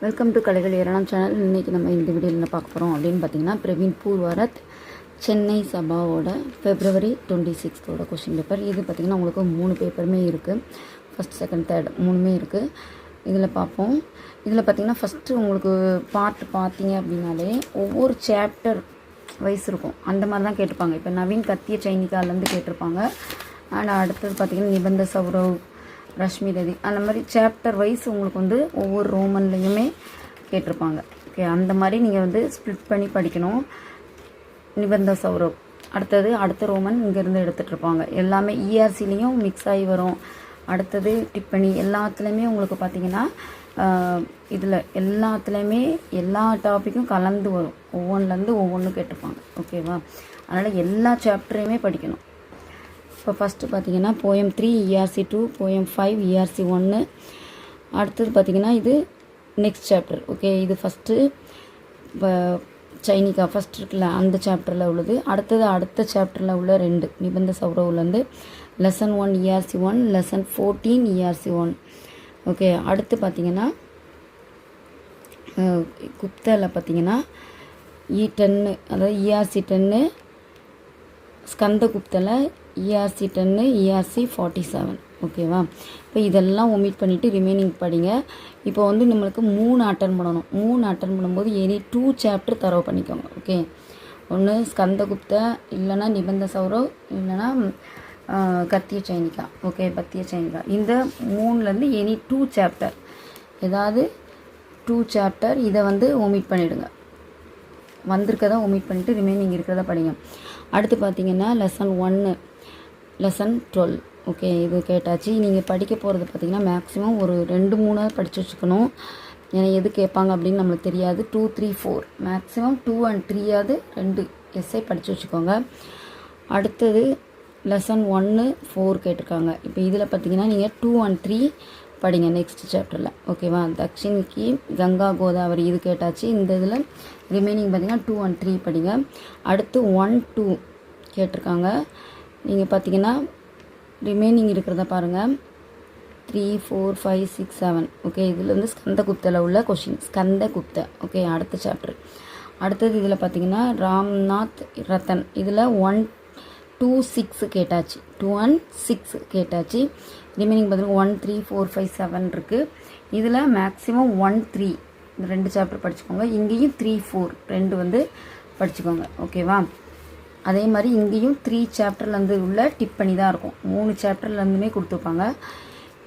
Welcome to கலைகள் ஏராளம் channel. இன்றைக்கி நம்ம இந்த வீடியோவில் என்ன பார்க்க போகிறோம் அப்படின்னு பார்த்தீங்கன்னா, பிரவீன் பூர்வாரத் சென்னை சபாவோட February 26 கொஷின் பேப்பர். இது பார்த்திங்கன்னா உங்களுக்கு 3 பேப்பருமே இருக்குது. ஃபஸ்ட், செகண்ட், தேர்ட் 3மே இருக்குது. இதில் பார்ப்போம். இதில் பார்த்திங்கன்னா ஃபஸ்ட்டு உங்களுக்கு பார்ட் பார்த்தீங்க அப்படின்னாலே ஒவ்வொரு சாப்டர் வைஸ் இருக்கும். அந்த மாதிரி தான் கேட்டிருப்பாங்க. இப்போ நவீன் கத்திய சைனிகாலேருந்து கேட்டிருப்பாங்க. அண்ட் அடுத்தது பார்த்திங்கன்னா நிபந்த சௌரவ், ரஷ்மி ரதி, அந்த மாதிரி சாப்டர் வைஸ் உங்களுக்கு வந்து ஒவ்வொரு ரோமன்லேயுமே கேட்டிருப்பாங்க. ஓகே, அந்த மாதிரி நீங்கள் வந்து ஸ்ப்ளிட் பண்ணி படிக்கணும். நிபந்த சௌரவ் அடுத்தது அடுத்த ரோமன் இங்கேருந்து எடுத்துகிட்ருப்பாங்க. எல்லாமே இஆர்சிலையும் மிக்ஸ் ஆகி வரும். அடுத்தது டிப்பனி எல்லாத்துலேயுமே உங்களுக்கு பார்த்திங்கன்னா இதில் எல்லாத்துலேயுமே எல்லா டாப்பிக்கும் கலந்து வரும். ஒவ்வொன்றுலேருந்து ஒவ்வொன்று கேட்டிருப்பாங்க. ஓகேவா? அதனால் எல்லா சாப்டரையுமே படிக்கணும். இப்போ ஃபஸ்ட்டு பார்த்தீங்கன்னா போயம் 3 ERC 2, போயம் 5 ERC 1. அடுத்தது பார்த்திங்கன்னா இது நெக்ஸ்ட் சாப்டர். ஓகே, இது ஃபஸ்ட்டு இப்போ சைனிகா ஃபஸ்ட் இருக்குல்ல அந்த சாப்டரில் உள்ளது. அடுத்தது அடுத்த சாப்டரில் உள்ள 2 நிபந்த சௌரவ்லேருந்து lesson 1 ERC 1, lesson 14 ERC 1. Okay, அடுத்து பார்த்திங்கன்னா குப்தாவில் பார்த்திங்கன்னா E10, அதாவது ERC 10, Skanda Guptill ERC 10, ERC 47. ஓகேவா? இப்போ இதெல்லாம் ஒமிட் பண்ணிவிட்டு ரிமைனிங் படிங்க. இப்போ வந்து நம்மளுக்கு 3 அட்டன் பண்ணணும். 3 அட்டன் பண்ணும்போது எனி 2 சாப்டர் தரவு பண்ணிக்கோங்க. ஓகே, ஒன்று ஸ்கந்த குப்த, இல்லைனா நிபந்த சௌரவ், இல்லைனா கத்திய சைனிகா. ஓகே, பத்திய சைனிகா. இந்த 3லேருந்து எனி 2 சாப்டர், ஏதாவது 2 சாப்டர் இதை வந்து ஒமிட் பண்ணிவிடுங்க. வந்திருக்கதை ஒமிட் பண்ணிவிட்டு ரிமைனிங் இருக்கிறத படிங்க. அடுத்து பார்த்திங்கன்னா லெசன் 1, லெசன் 12. ஓகே, இது கேட்டாச்சு. நீங்கள் படிக்க போகிறது பார்த்திங்கன்னா மேக்ஸிமம் ஒரு 2-3 படித்து வச்சுக்கணும். ஏன்னா எது கேட்பாங்க அப்படின்னு நம்மளுக்கு தெரியாது. 2, 3, 4 மேக்ஸிமம் 2 and 3 2 எஸ்ஐ படித்து வச்சுக்கோங்க. அடுத்தது லெசன் 1, 4 கேட்டிருக்காங்க. இப்போ இதில் பார்த்திங்கன்னா நீங்கள் 2 and 3 படிங்க நெக்ஸ்ட் சாப்டரில். ஓகேவா? தக்ஷினிக்கு கங்கா கோதாவரி இது கேட்டாச்சு. இந்த இதில் ரிமைனிங் பார்த்திங்கன்னா 2 and 3 படிங்க. அடுத்து 1, 2 கேட்டிருக்காங்க. நீங்கள் பார்த்திங்கன்னா ரிமைனிங் இருக்கிறத பாருங்கள். 3, 4, 5, 6, 7. ஓகே, இதில் வந்து ஸ்கந்த குப்தில் உள்ள கொஷின், ஸ்கந்த குப்த. ஓகே, அடுத்த சாப்டர். அடுத்தது இதில் பார்த்திங்கன்னா ராம்நாத் ரத்தன், இதில் 1, 2, 6 கேட்டாச்சு. 2 and 6 கேட்டாச்சு. ரிமைனிங் பார்த்திங்கன்னா 1, 3, 4, 5, 7 இருக்குது. இதில் மேக்ஸிமம் 1, 3 இந்த 2 சாப்டர் படிச்சுக்கோங்க. இங்கேயும் 3, 4 2 வந்து படிச்சுக்கோங்க. ஓகேவா? அதே மாதிரி இங்கேயும் 3 சாப்டர்லேருந்து உள்ள டிப் பண்ணி தான் இருக்கும். 3 சாப்டர்லேருந்துமே கொடுத்துருப்பாங்க.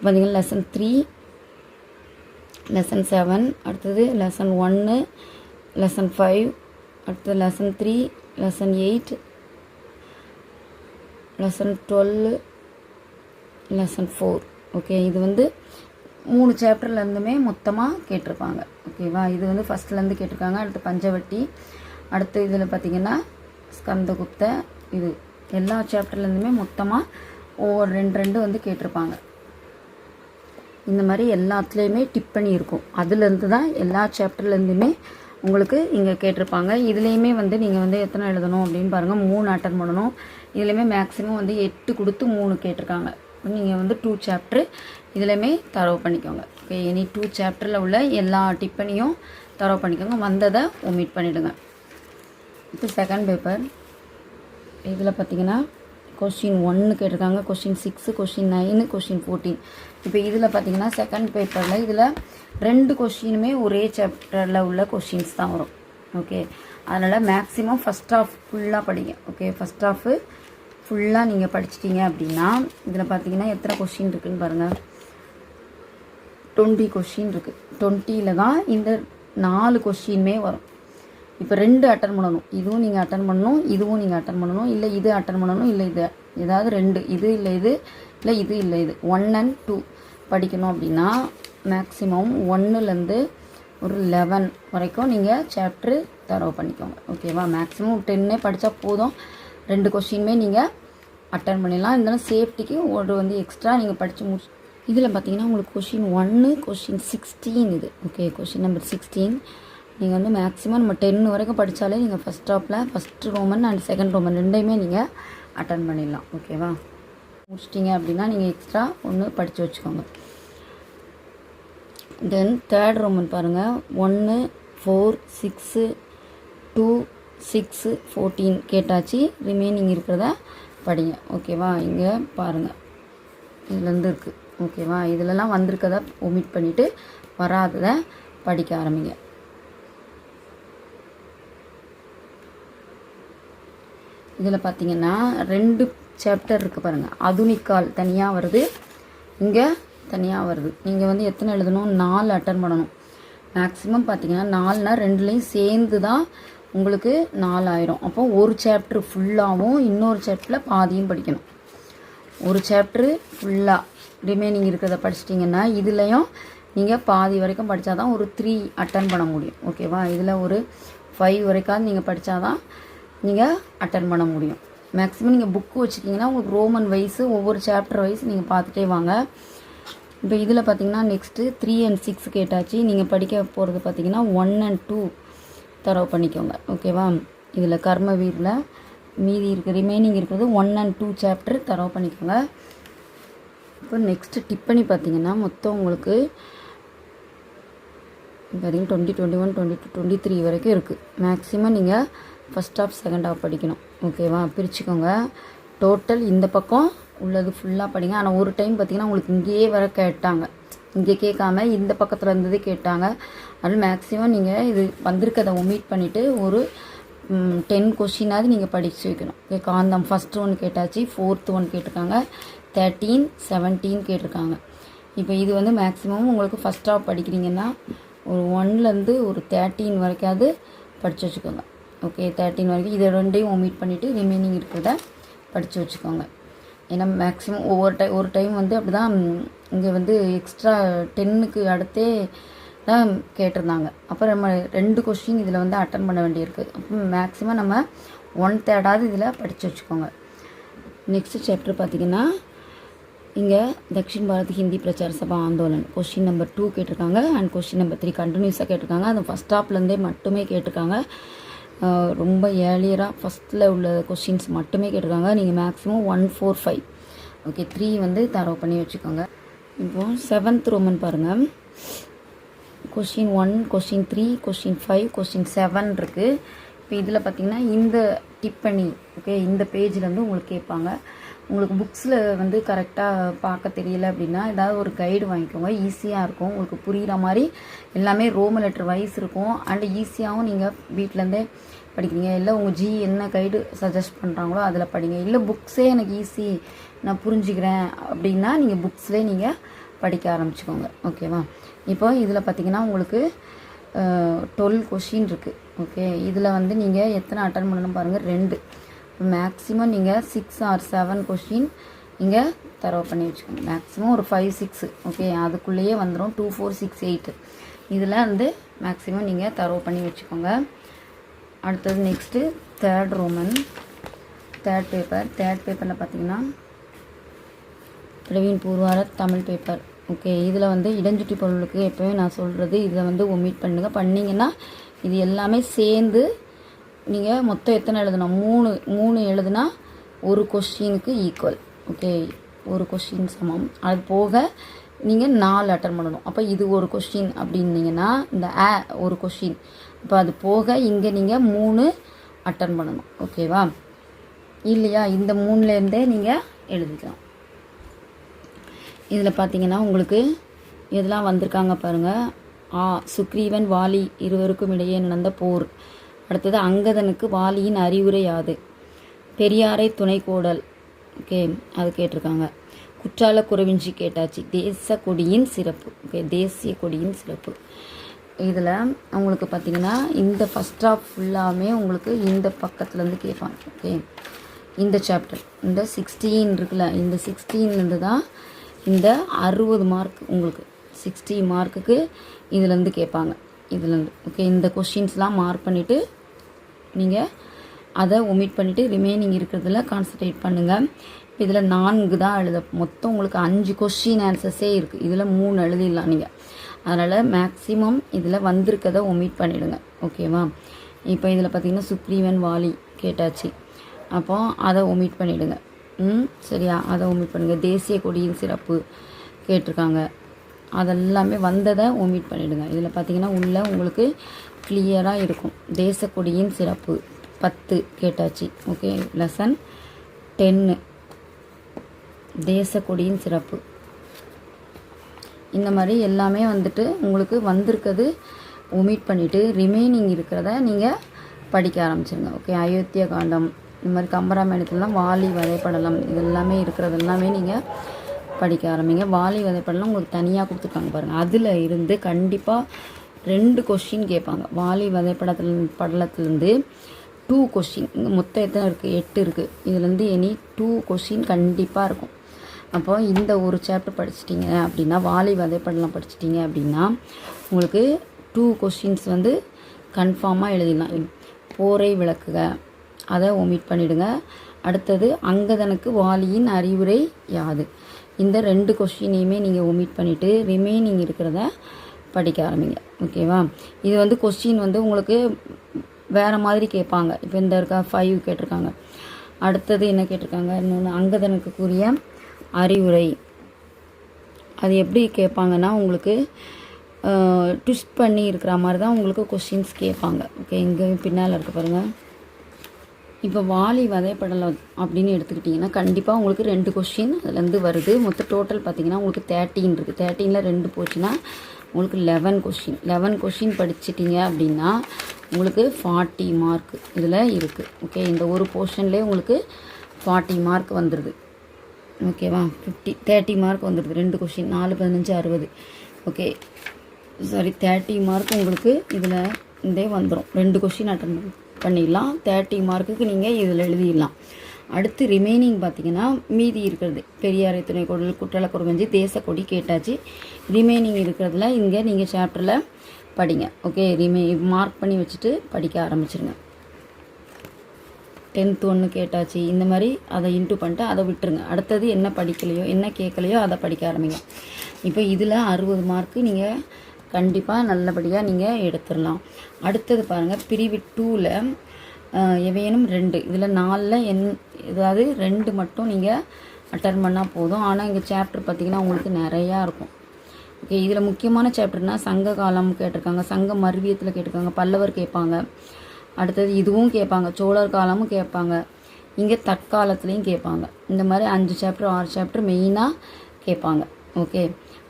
பார்த்திங்கன்னா லெசன் 3, லெசன் 7, அடுத்தது லெசன் 1, லெசன் 5, அடுத்தது lesson 3, lesson 8, lesson 12, lesson 4. Okay, இது வந்து 3 சாப்டர்லேருந்துமே மொத்தமாக கேட்டிருப்பாங்க. ஓகேவா? இது வந்து ஃபஸ்ட்லேருந்து கேட்டிருக்காங்க. அடுத்து பஞ்சவட்டி, அடுத்து இதில் பார்த்திங்கன்னா ஸ்கந்தகுப்த, இது எல்லா சாப்டர்லேருந்துமே மொத்தமாக ஒவ்வொரு 2 வந்து கேட்டிருப்பாங்க. இந்த மாதிரி எல்லாத்துலேயுமே டிப் பண்ணி இருக்கும். அதுலேருந்து தான் எல்லா சாப்டர்லேருந்துமே உங்களுக்கு இங்கே கேட்டிருப்பாங்க. இதுலேயுமே வந்து நீங்கள் வந்து எத்தனை எழுதணும் அப்படின்னு பாருங்கள். 3 அட்டன் பண்ணணும். இதுலேயுமே மேக்ஸிமம் வந்து 8 கொடுத்து 3 கேட்டிருக்காங்க. நீங்கள் வந்து 2 சாப்டர் இதுலேயுமே தரவு பண்ணிக்கோங்க. ஓகே, எனி 2 சாப்டரில் உள்ள எல்லா டிப்பனையும் தரவு பண்ணிக்கோங்க. வந்ததை ஒமிட் பண்ணிவிடுங்க. இப்போ செகண்ட் பேப்பர். இதில் பார்த்திங்கன்னா கொஷின் 1 கேட்டிருக்காங்க, கொஷின் 6, கொஷின் 9, கொஷின் 14. இப்போ இதில் பார்த்திங்கன்னா செகண்ட் பேப்பரில் இதில் 2 கொஷினுமே ஒரே சாப்டரில் உள்ள கொஷின்ஸ் தான் வரும். ஓகே, அதனால் மேக்ஸிமம் ஃபஸ்ட் ஹாஃப் ஃபுல்லாக படிங்க. ஓகே, ஃபஸ்ட் ஹாஃபு ஃபுல்லாக நீங்கள் படிச்சிட்டிங்க அப்படின்னா இதில் பார்த்திங்கன்னா எத்தனை கொஷின் இருக்குதுன்னு பாருங்கள். 20 கொஷின் இருக்குது. 20ல் தான் இந்த 4 கொஷினுமே வரும். இப்போ 2 அட்டன் பண்ணணும். இதுவும் நீங்கள் அட்டன் பண்ணணும், இதுவும் நீங்கள் அட்டன் பண்ணணும். இல்லை இது அட்டன் பண்ணணும், இல்லை இது ஏதாவது 2, இது இல்லை இது, இல்லை இது இல்லை இது. 1 and 2 படிக்கணும் அப்படின்னா மேக்ஸிமம் 1லேருந்து ஒரு 11 வரைக்கும் நீங்கள் சாப்டரு தரவு பண்ணிக்கோங்க. ஓகேவா? மேக்ஸிமம் 10 படித்தா போதும். 2 கொஷினுமே நீங்கள் அட்டன் பண்ணிடலாம். இருந்தாலும் சேஃப்டிக்கு ஒரு வந்து எக்ஸ்ட்ரா நீங்கள் படித்து முடிச்சு. இதில் பார்த்தீங்கன்னா உங்களுக்கு கொஷின் 1, கொஷின் 16 இது. ஓகே, கொஷின் நம்பர் 16 நீங்கள் வந்து மேக்ஸிமம் நம்ம 10 வரைக்கும் படித்தாலே நீங்கள் ஃபஸ்ட் டாப்பில் first Roman and second Roman 2மே நீங்கள் அட்டன் பண்ணிடலாம். ஓகேவா? முடிச்சிட்டிங்க அப்படின்னா நீங்கள் எக்ஸ்ட்ரா ஒன்று படித்து வச்சுக்கோங்க. தென் தேர்ட் ரோமன் பாருங்கள் 1 4 6 2 6 14 கேட்டாச்சு. ரிமைனிங் இருக்கிறத படிங்க. ஓகேவா, இங்கே பாருங்கள் இதுலேருந்து இருக்குது. ஓகேவா, இதிலலாம் வந்திருக்கதை ஒமிட் பண்ணிவிட்டு வராததை படிக்க ஆரம்பிங்க. இதில் பார்த்தீங்கன்னா 2 சாப்டர் இருக்குது பாருங்கள். ஆதுனிக்கால் தனியாக வருது, இங்கே தனியாக வருது. நீங்கள் வந்து எத்தனை எழுதணும், 4 அட்டன் பண்ணணும். மேக்ஸிமம் பார்த்தீங்கன்னா 4னா 2லேயும் சேர்ந்து தான் உங்களுக்கு 4 ஆயிரும். அப்போ ஒரு சாப்டர் ஃபுல்லாகவும் இன்னொரு சாப்டரில் பாதியும் படிக்கணும். ஒரு சாப்டரு ஃபுல்லாக ரிமைனிங் இருக்கிறத படிச்சிட்டிங்கன்னா இதுலேயும் நீங்கள் பாதி வரைக்கும் படித்தா தான் ஒரு 3 அட்டன் பண்ண முடியும். ஓகேவா, இதில் ஒரு 5 வரைக்காவது நீங்கள் படித்தா தான் நீங்கள் அட்டன் பண்ண முடியும். மேக்ஸிமம் நீங்கள் புக்கு வச்சுக்கிங்கன்னா உங்களுக்கு ரோமன் வைஸு ஒவ்வொரு சாப்டர் வைஸ் நீங்கள் பார்த்துட்டே வாங்க. இப்போ இதில் பார்த்தீங்கன்னா நெக்ஸ்ட்டு 3 and 6 கேட்டாச்சு. நீங்கள் படிக்க போகிறது பார்த்தீங்கன்னா 1 and 2 தரவு பண்ணிக்கோங்க. ஓகேவா, இதில் கர்மவீரில் மீதி ரிமைனிங் இருக்கிறது 1 and 2 சாப்டர் தரவு பண்ணிக்கோங்க. இப்போ நெக்ஸ்ட்டு டிப்பனி பார்த்தீங்கன்னா மொத்தம் உங்களுக்கு பார்த்தீங்கன்னா 20, 21, 22, 23 வரைக்கும் இருக்குது. மேக்ஸிமம் நீங்கள் ஃபஸ்ட் ஹாஃப் செகண்ட் ஹாஃப் படிக்கணும். ஓகேவா, பிரிச்சுக்கோங்க. டோட்டல் இந்த பக்கம் உள்ளது ஃபுல்லாக படிங்க. ஆனால் ஒரு டைம் பார்த்தீங்கன்னா உங்களுக்கு இங்கேயே வர கேட்டாங்க, இங்கே கேட்காம இந்த பக்கத்தில் இருந்தது கேட்டாங்க. அதனால் மேக்ஸிமம் நீங்கள் இது வந்திருக்கதை ஒமிட் பண்ணிவிட்டு ஒரு 10 கொஷினாவது நீங்கள் படித்து வைக்கணும். காந்தம் ஃபஸ்ட்டு 1 கேட்டாச்சு, 4th 1 கேட்டிருக்காங்க, 13, 17 கேட்டிருக்காங்க. இப்போ இது வந்து மேக்ஸிமம் உங்களுக்கு ஃபஸ்ட் ஹாஃப் படிக்கிறீங்கன்னா ஒரு 1லேருந்து ஒரு 13 வரைக்காவது படித்து வச்சுக்கோங்க. ஓகே, 13 வரைக்கும் இதை 2ஐயும் ஒமிட் பண்ணிவிட்டு ரிமைனிங் இருக்கிறத படித்து வச்சுக்கோங்க. ஏன்னா மேக்ஸிமம் ஒரு டைம் வந்து அப்படி தான் இங்கே வந்து எக்ஸ்ட்ரா 10க்கு அடுத்தே தான் கேட்டிருந்தாங்க. அப்புறம் நம்ம 2 கொஸ்டின் இதில் வந்து அட்டன் பண்ண வேண்டியிருக்கு. அப்போ மேக்ஸிமம் நம்ம 1/3 இதில் படித்து வச்சுக்கோங்க. நெக்ஸ்ட் சாப்டர் பார்த்திங்கன்னா இங்கே தக்ஷின் பாரத் ஹிந்தி பிரச்சார சபா ஆந்தோலன் கொஸ்டின் நம்பர் 2 கேட்டிருக்காங்க அண்ட் கொஸ்டின் நம்பர் 3 கண்டினியூஸாக கேட்டிருக்காங்க. அது ஃபஸ்ட் ஹாஃப்லேருந்தே மட்டுமே கேட்டிருக்காங்க. ரொம்ப ஏர்லியராக ஃபஸ்ட்டில் உள்ள கொஸ்டின்ஸ் மட்டுமே கேட்டிருக்காங்க. நீங்கள் மேக்ஸிமம் 1, 4, 5 ஓகே 3 வந்து தரவு பண்ணி வச்சுக்கோங்க. இப்போது 7th ரோமன் பாருங்கள். கொஸ்டின் 1, கொஸ்டின் 3, கொஸ்டின் 5, கொஸ்டின் 7 இருக்குது. இப்போ இதில் பார்த்திங்கன்னா இந்த டிப்பனி ஓகே இந்த பேஜில் வந்து உங்களுக்கு கேட்பாங்க. உங்களுக்கு புக்ஸில் வந்து கரெக்டாக பார்க்க தெரியல அப்படின்னா ஏதாவது ஒரு கைடு வாங்கிக்கோங்க. ஈஸியாக இருக்கும், உங்களுக்கு புரிகிற மாதிரி எல்லாமே ரோமன் லெட்டர் வைஸ் இருக்கும். அண்டு ஈஸியாகவும் நீங்கள் வீட்டிலேருந்தே படிக்கிறீங்க. இல்லை உங்கள் என்ன கைடு சஜஸ்ட் பண்ணுறாங்களோ அதில் படிங்க. இல்லை புக்ஸே எனக்கு ஈஸி நான் புரிஞ்சுக்கிறேன் அப்படின்னா நீங்கள் புக்ஸ்லேயே நீங்கள் படிக்க ஆரம்பிச்சுக்கோங்க. ஓகேவா, இப்போ இதில் பார்த்திங்கன்னா உங்களுக்கு 12 கொஷின் இருக்குது. ஓகே, இதில் வந்து நீங்கள் எத்தனை அட்டன் பண்ணணும் பாருங்கள், 2. மேக்ஸிமம் நீங்கள் 6 or 7 கொஷின் இங்கே தரவு பண்ணி வச்சுக்கோங்க. மேக்ஸிமம் ஒரு 5, 6 ஓகே அதுக்குள்ளேயே வந்துடும். 2, 4, 6, 8 இதில் வந்து மேக்ஸிமம் நீங்கள் தரவு பண்ணி வச்சுக்கோங்க. அடுத்தது next 3rd Roman 3rd paper. 3rd பேப்பரில் பார்த்தீங்கன்னா பிரவீன் பூர்வார தமிழ் பேப்பர். ஓகே, இதில் வந்து இடஞ்சுட்டி பொருளுக்கு எப்போவே நான் சொல்கிறது இதில் வந்து ஒமிட் பண்ணிங்கன்னா இது எல்லாமே சேர்ந்து நீங்கள் மொத்தம் எத்தனை எழுதணும், 3 எழுதுனா ஒரு கொஸ்டினுக்கு ஈக்குவல். ஓகே, ஒரு கொஸ்டின் சமம். அது போக நீங்கள் 4 அட்டன் பண்ணணும். அப்போ இது ஒரு கொஸ்டின் அப்படின்னீங்கன்னா இந்த ஒரு கொஸ்டின். அப்போ அது போக இங்கே நீங்கள் 3 அட்டன் பண்ணணும். ஓகேவா, இல்லையா இந்த 3லேருந்தே நீங்கள் எழுதிக்கலாம். இதில் பார்த்தீங்கன்னா உங்களுக்கு இதெல்லாம் வந்திருக்காங்க பாருங்கள். சுக்ரீவன் வாலி இருவருக்கும் இடையே நடந்த போர். அடுத்தது அங்கதனுக்கு வாலியின் அறிவுரை யாது. பெரியாரை துணை கோடல் ஓகே அது கேட்டிருக்காங்க. குற்றால குறவிஞ்சி கேட்டாச்சு. தேச கொடியின் சிறப்பு ஓகே தேசிய கொடியின் சிறப்பு. இதில் உங்களுக்கு பார்த்திங்கன்னா இந்த ஃபஸ்ட் ஹாஃப் ஃபுல்லாமே உங்களுக்கு இந்த பக்கத்துலேருந்து கேட்பாங்க. ஓகே, இந்த சாப்டர் இந்த 16 இருக்குல்ல, இந்த 16லேருந்து தான் இந்த 60 மார்க் உங்களுக்கு 60 மார்க்குக்கு இதுலேருந்து கேட்பாங்க. இதுலேருந்து ஓகே இந்த கொஷின்ஸ்லாம் மார்க் பண்ணிவிட்டு நீங்கள் அதை ஒமிட் பண்ணிவிட்டு ரிமைனிங் இருக்கிறதுல கான்சன்ட்ரேட் பண்ணுங்கள். இதில் 4 தான் எழுத மொத்தம் உங்களுக்கு 5 கொஷின் ஆன்சர்ஸே இருக்குது. இதில் 3 எழுதிடலாம் நீங்கள். அதனால் மேக்ஸிமம் இதில் வந்திருக்கதை ஒமிட் பண்ணிவிடுங்க. ஓகேவா, இப்போ இதில் பார்த்திங்கன்னா சுக்ரீவன் வாலி கேட்டாச்சு. அப்போ அதை ஒமிட் பண்ணிவிடுங்க. சரியா, அதை ஒமிட் பண்ணுங்கள். தேசிய கொடியின் சிறப்பு கேட்டிருக்காங்க. அதெல்லாமே வந்ததை ஒமிட் பண்ணிவிடுங்க. இதில் பார்த்தீங்கன்னா உள்ளே உங்களுக்கு கிளியராக இருக்கும். தேசக்கொடியின் சிறப்பு 10 கேட்டாச்சு. ஓகே, லெசன் 10 தேசக்கொடியின் சிறப்பு. இந்த மாதிரி எல்லாமே வந்துட்டு உங்களுக்கு வந்திருக்கிறது ஒமிட் பண்ணிவிட்டு ரிமைனிங் இருக்கிறத நீங்கள் படிக்க ஆரம்பிச்சிருங்க. ஓகே, அயோத்திய காண்டம், இந்த மாதிரி கம்பராமாயணத்துலாம் வாலி வதைப்படலம், இது எல்லாமே இருக்கிறது எல்லாமே நீங்கள் படிக்க ஆரம்பிங்க. வாலி வதைப்படலாம் உங்களுக்கு தனியாக கொடுத்துருக்காங்க பாருங்கள். அதில் இருந்து கண்டிப்பாக 2 கொஸ்டின் கேட்பாங்க. வாலி படலத்துலேருந்து 2 கொஸ்டின். இங்கே மொத்தம் எத்தனை இருக்குது? 8 இருக்குது. இதுலேருந்து எனி 2 கொஸ்டின் கண்டிப்பாக இருக்கும். அப்போ இந்த ஒரு சாப்டர் படிச்சிட்டிங்க அப்படின்னா, வாலி வதைப்படலாம் படிச்சிட்டிங்க அப்படின்னா உங்களுக்கு 2 கொஸ்டின்ஸ் வந்து கன்ஃபார்மாக எழுதிடலாம். போரை விளக்குக, அதை ஒமிட் பண்ணிவிடுங்க. அடுத்தது அங்கதனுக்கு வாலியின் அறிவுரை யாது, இந்த 2 கொஸ்டினையுமே நீங்கள் ஒமிட் பண்ணிவிட்டு ரிமைனிங் இருக்கிறத படிக்க ஆரம்பிங்க. ஓகேவா? இது வந்து கொஸ்டின் வந்து உங்களுக்கு வேறு மாதிரி கேட்பாங்க. இப்போ இந்த இருக்கா 5 கேட்டிருக்காங்க. அடுத்தது என்ன கேட்டிருக்காங்க? இன்னொன்று அங்கதனுக்கு கூறிய அறிவுரை. அது எப்படி கேட்பாங்கன்னா உங்களுக்கு ட்விஸ்ட் பண்ணி இருக்கிற மாதிரி தான் உங்களுக்கு கொஸ்டின்ஸ் கேட்பாங்க. ஓகே, இங்கே பின்னால் இருக்க பாருங்கள். இப்போ வாலி வதைப்படலம் அப்படின்னு எடுத்துக்கிட்டிங்கன்னா கண்டிப்பாக உங்களுக்கு 2 கொஸ்டின் அதுலேருந்து வருது. மொத்த டோட்டல் பார்த்திங்கன்னா உங்களுக்கு 13 இருக்குது. 13ல் 2 போச்சுன்னா உங்களுக்கு 11 கொஸ்டின். 11 கொஸ்டின் படிச்சிட்டிங்க அப்படின்னா உங்களுக்கு 40 மார்க் இதில் இருக்குது. ஓகே, இந்த ஒரு போர்ஷன்லேயே உங்களுக்கு 40 மார்க் வந்துடுது. ஓகேவா? 30 மார்க் வந்துடுது. 2 கொஸ்டின் 4 15 60. ஓகே, சாரி 30 மார்க் உங்களுக்கு இதில் இருந்தே வந்துடும். 2 கொஸ்டின் அட்டன் பண்ணிடலாம். 30 மார்க்குக்கு நீங்கள் இதில் எழுதிடலாம். அடுத்து ரிமைனிங் பார்த்திங்கன்னா மீதி இருக்கிறது பெரியாரை துணைக்கோடல், குற்றல குறவஞ்சி, தேசக்கொடி கேட்டாச்சு. ரிமைனிங் இருக்கிறதுல இங்கே நீங்கள் சாப்டரில் படிங்க. ஓகே, மார்க் பண்ணி வச்சுட்டு படிக்க ஆரம்பிச்சிருங்க. 10th 1 கேட்டாச்சு. இந்த மாதிரி அதை இன்ட்டு பண்ணிட்டு அதை விட்டுருங்க. அடுத்தது என்ன படிக்கலையோ என்ன கேட்கலையோ அதை படிக்க ஆரம்பிங்க. இப்போ இதில் 60 மார்க்கு நீங்கள் கண்டிப்பாக நல்லபடியாக நீங்கள் எடுத்துடலாம். அடுத்தது பாருங்கள், பிரிவு 2ல் எவையேனும் 2, இதில் 4ல் ஏதாவது 2 மட்டும் நீங்கள் அட்டன் பண்ணால் போதும். ஆனால் இங்கே சாப்டர் பார்த்திங்கன்னா உங்களுக்கு நிறையா இருக்கும். ஓகே, இதில் முக்கியமான சாப்டர்னால் சங்க காலம் கேட்டிருக்காங்க, சங்க மருவியத்தில் கேட்டிருக்காங்க, பல்லவர் கேட்பாங்க. அடுத்தது இதுவும் கேட்பாங்க, சோழர் காலமும் கேட்பாங்க, இங்கே தற்காலத்துலேயும் கேட்பாங்க. இந்த மாதிரி 5 சாப்டர் 6 சாப்டர் மெயினாக கேட்பாங்க. ஓகே,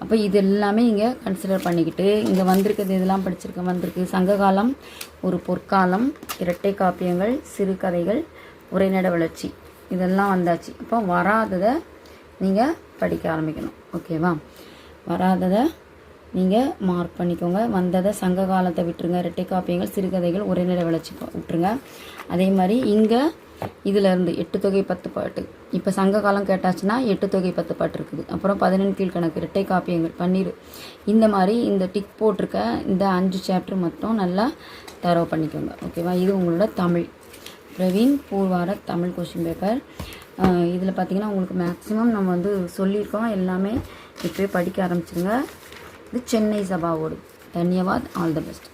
அப்போ இது எல்லாமே இங்கே கன்சிடர் பண்ணிக்கிட்டு இங்கே வந்திருக்கிறது இதெல்லாம் வந்திருக்கு. சங்ககாலம் ஒரு பொற்காலம், இரட்டை காப்பியங்கள், சிறுகதைகள், உரைநடை வளர்ச்சி, இதெல்லாம் வந்தாச்சு. அப்போ வராததை நீங்கள் படிக்க ஆரம்பிக்கணும். ஓகேவா? வராததை நீங்கள் மார்க் பண்ணிக்கோங்க. வந்ததை சங்க காலத்தை விட்டுருங்க. இரட்டை காப்பியங்கள், சிறுகதைகள், உரைநடை வளர்ச்சி விட்டுருங்க. அதே மாதிரி இங்கே இதிலேருந்து 8 தொகை 10 பாட்டு. இப்போ சங்க காலம் கேட்டாச்சுன்னா 8 தொகை 10 பாட்டு இருக்குது. அப்புறம் 11 கீழ்கணக்கு, இரட்டை காப்பியங்கள், பன்னீர், இந்த மாதிரி இந்த டிக் போட்டிருக்க இந்த 5 சாப்டர் மட்டும் நல்லா தரவு பண்ணிக்கோங்க. ஓகேவா? இது உங்களோட தமிழ் பிரவீன் பூர்வார தமிழ் கொஸ்டின் பேப்பர். இதில் பார்த்திங்கன்னா உங்களுக்கு மேக்ஸிமம் நம்ம வந்து சொல்லியிருக்கோம். எல்லாமே இப்போயே படிக்க ஆரம்பிச்சிருங்க. இது சென்னை சபாவோடு. தன்யவாத். All the best.